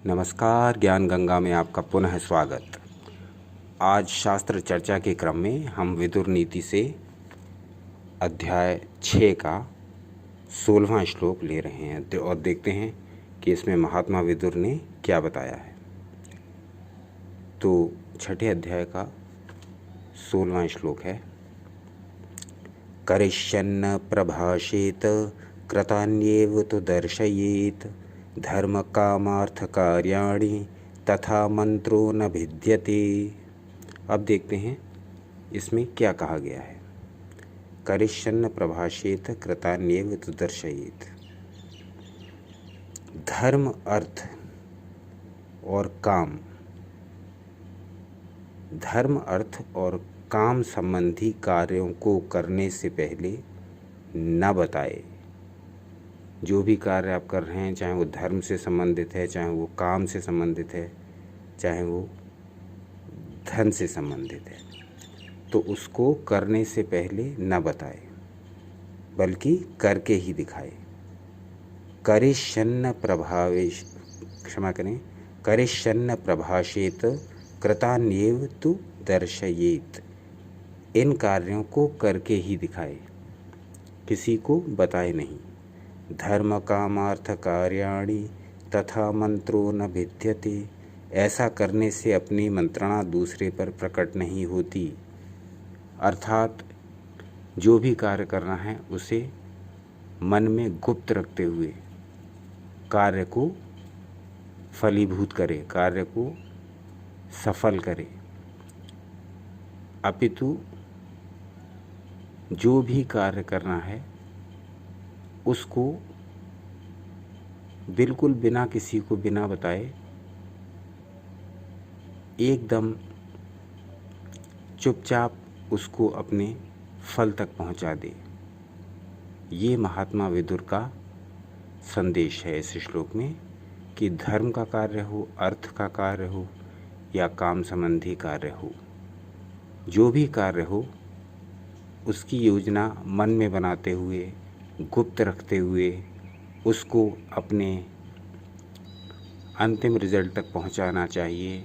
नमस्कार, ज्ञान गंगा में आपका पुनः स्वागत। आज शास्त्र चर्चा के क्रम में हम विदुर नीति से अध्याय 6 का 16वां श्लोक ले रहे हैं और देखते हैं कि इसमें महात्मा विदुर ने क्या बताया है। तो छठे अध्याय का 16वां श्लोक है। करिष्यन्न प्रभाषेत कृतान्येव तु दर्शयेत धर्म कामार्थ कार्याणि तथा मंत्रो न भिद्यते। अब देखते हैं इसमें क्या कहा गया है। करिष्यन्न प्रभाषेत कृतान्येव तु दर्शयेत। धर्म, अर्थ और काम, धर्म अर्थ और काम संबंधी कार्यों को करने से पहले न बताए। जो भी कार्य आप कर रहे हैं, चाहे वो धर्म से संबंधित है, चाहे वो काम से संबंधित है, चाहे वो धन से संबंधित है, तो उसको करने से पहले न बताए बल्कि करके ही दिखाए। करिष्यन्न प्रभाषेत कृतान्येव तु दर्शयेत। इन कार्यों को करके ही दिखाए, किसी को बताए नहीं। धर्म कामार्थ कार्याणि तथा मंत्रो न भिद्यते। ऐसा करने से अपनी मंत्रणा दूसरे पर प्रकट नहीं होती। अर्थात जो भी कार्य करना है उसे मन में गुप्त रखते हुए कार्य को फलीभूत करे, कार्य को सफल करे। अपितु जो भी कार्य करना है उसको बिल्कुल बिना किसी को बिना बताए एकदम चुपचाप उसको अपने फल तक पहुंचा दे। ये महात्मा विदुर का संदेश है इस श्लोक में कि धर्म का कार्य हो, अर्थ का कार्य हो या काम संबंधी कार्य हो, जो भी कार्य हो उसकी योजना मन में बनाते हुए, गुप्त रखते हुए उसको अपने अंतिम रिजल्ट तक पहुंचाना चाहिए।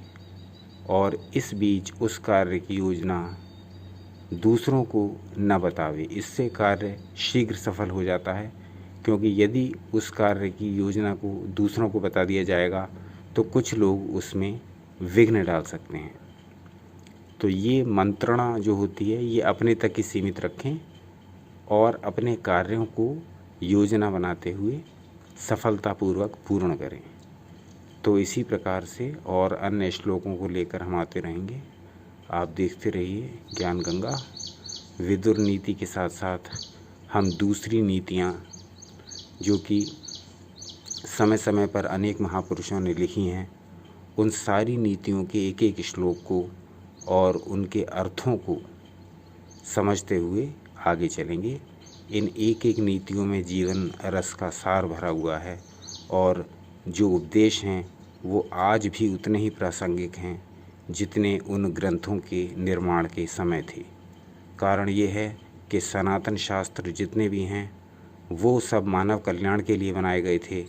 और इस बीच उस कार्य की योजना दूसरों को न बतावे। इससे कार्य शीघ्र सफल हो जाता है, क्योंकि यदि उस कार्य की योजना को दूसरों को बता दिया जाएगा तो कुछ लोग उसमें विघ्न डाल सकते हैं। तो ये मंत्रणा जो होती है ये अपने तक ही सीमित रखें और अपने कार्यों को योजना बनाते हुए सफलतापूर्वक पूर्ण करें। तो इसी प्रकार से और अन्य श्लोकों को लेकर हम आते रहेंगे। आप देखते रहिए ज्ञान गंगा। विदुर नीति के साथ साथ हम दूसरी नीतियाँ जो कि समय समय पर अनेक महापुरुषों ने लिखी हैं, उन सारी नीतियों के एक एक श्लोक को और उनके अर्थों को समझते हुए आगे चलेंगे। इन एक एक नीतियों में जीवन रस का सार भरा हुआ है और जो उपदेश हैं वो आज भी उतने ही प्रासंगिक हैं जितने उन ग्रंथों के निर्माण के समय थे। कारण ये है कि सनातन शास्त्र जितने भी हैं वो सब मानव कल्याण के लिए बनाए गए थे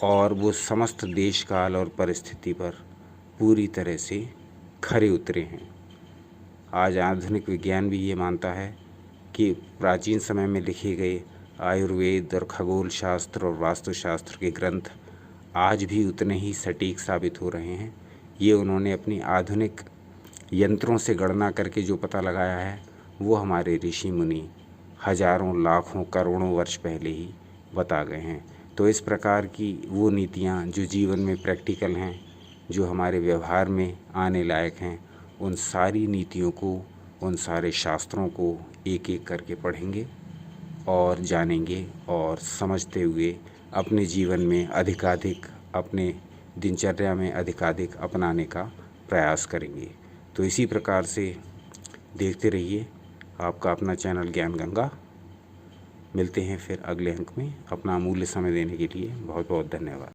और वो समस्त देश काल और परिस्थिति पर पूरी तरह से खरे उतरे हैं। आज आधुनिक विज्ञान भी ये मानता है कि प्राचीन समय में लिखे गए आयुर्वेद और खगोल शास्त्र और वास्तुशास्त्र के ग्रंथ आज भी उतने ही सटीक साबित हो रहे हैं। ये उन्होंने अपनी आधुनिक यंत्रों से गणना करके जो पता लगाया है वो हमारे ऋषि मुनि हजारों लाखों करोड़ों वर्ष पहले ही बता गए हैं। तो इस प्रकार की वो नीतियाँ जो जीवन में प्रैक्टिकल हैं, जो हमारे व्यवहार में आने लायक हैं, उन सारी नीतियों को, उन सारे शास्त्रों को एक एक करके पढ़ेंगे और जानेंगे और समझते हुए अपने जीवन में अधिकाधिक, अपने दिनचर्या में अधिकाधिक अपनाने का प्रयास करेंगे। तो इसी प्रकार से देखते रहिए आपका अपना चैनल ज्ञान गंगा। मिलते हैं फिर अगले अंक में। अपना अमूल्य समय देने के लिए बहुत बहुत धन्यवाद।